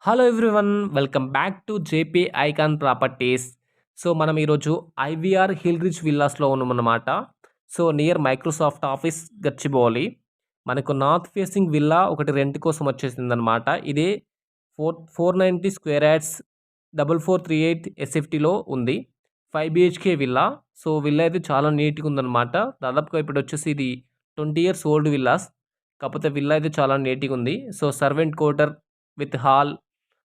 Hello everyone. Welcome back to JP icon properties. So, మనం ఈరోజు IVR hill rich విల్లాస్‌లో ఉన్నామన్నమాట. So, near Microsoft office Gachibowli. మనకు north facing villa ఒకటి rent కోసం వచ్చేసిందనమాట. ఇది 490 స్క్వేర్ యార్డ్స్ 4438 ఎస్ఎఫ్టీలో ఉంది. 5 బీహెచ్‌కే విల్లా. సో, విల్లా అయితే చాలా నీట్‌గా ఉందనమాట. దాదాపుగా ఇప్పుడొచ్చేసి ఇది 20 ఇయర్స్ ఓల్డ్ విల్లాస్. కాకపోతే విల్లా అయితే చాలా నీట్‌గా ఉంది. So, servant quarter with hall.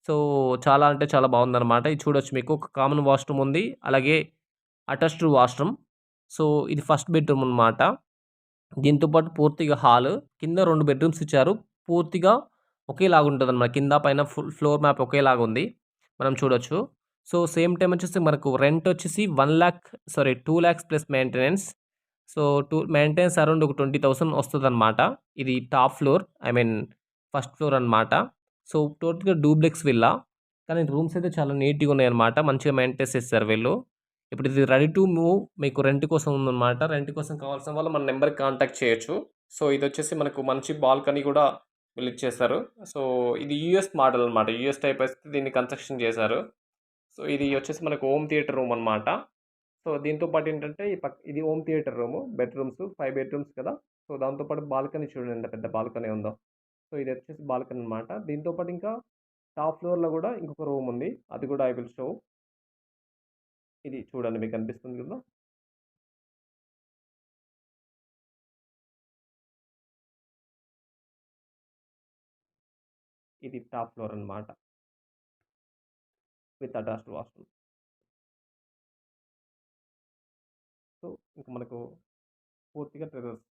So, చాలా అంటే చాలా బావుందనమాట. ఇది చూడొచ్చు మీకు. ఒక కామన్ వాష్‌రూమ్ ఉంది. అలాగే అటాచ్డ్ వాష్‌రూమ్. సో, ఇది ఫస్ట్ బెడ్‌రూమ్ అనమాట. దీంతో పాటు పూర్తిగా హాలు. కింద 2 బెడ్‌రూమ్స్ ఇచ్చారు. పూర్తిగా ఒకేలాగుంటదనమాట. కింద పైన ఫ్లోర్ మ్యాప్ ఒకేలాగుంది. మనం చూడొచ్చు. సో, సేమ్ టైమ్ వచ్చేసి మనకు రెంట్ వచ్చేసి 2,00,000 plus maintenance. So, maintenance around ఒక 20,000 వస్తదనమాట. ఇది top floor. I mean first floor అనమాట. సో, టోటల్‌గా డూప్లెక్స్ విల్లా. కానీ రూమ్స్ అయితే చాలా నీట్‌గా ఉన్నాయన్నమాట. మంచిగా మెయింటెనెన్స్ చేసేసారు వీళ్ళు. ఇప్పుడు ఇది రెడీ టు మూవ్ మీకు రెంట్ కోసం ఉందన్నమాట. రెంట్ కోసం కావాల్సిన వాళ్ళు మన నంబర్‌కి కాంటాక్ట్ చేయొచ్చు. సో, ఇదొచ్చేసి మనకు మంచి బాల్కనీ గూడా వీళ్ళిచ్చేసారు. సో, ఇది యూఎస్ మోడల్ అనమాట. యూఎస్ టైప్ అయితే దీన్ని కన్‌స్ట్రక్షన్ చేశారు. సో, ఇది వచ్చేసి మనకు హోమ్ థియేటర్ రూమ్ అనమాట. సో, దీంతో పాటేంటంటే ఇది home theatre room. Bedrooms 5 bedrooms కదా! సో, దాంతో పాటు బాల్కనీ చూడండి ఎంత పెద్ద బాల్కనీ ఉందో. సో, ఇదొచ్చేసి బాల్కనీ అనమాట. దీంతో పాటు ఇంకా టాప్ ఫ్లోర్‌లో గూడా ఇంకొక రూమ్ ఉంది. అది గూడా ఐ విల్ షో. ఇది చూడండి మీకు కనిపిస్తుంది కదా! ఇది టాప్ ఫ్లోర్ అనమాట. With attached washroom. సో, ఇంక మనకు పూర్తిగా టెర్రస్.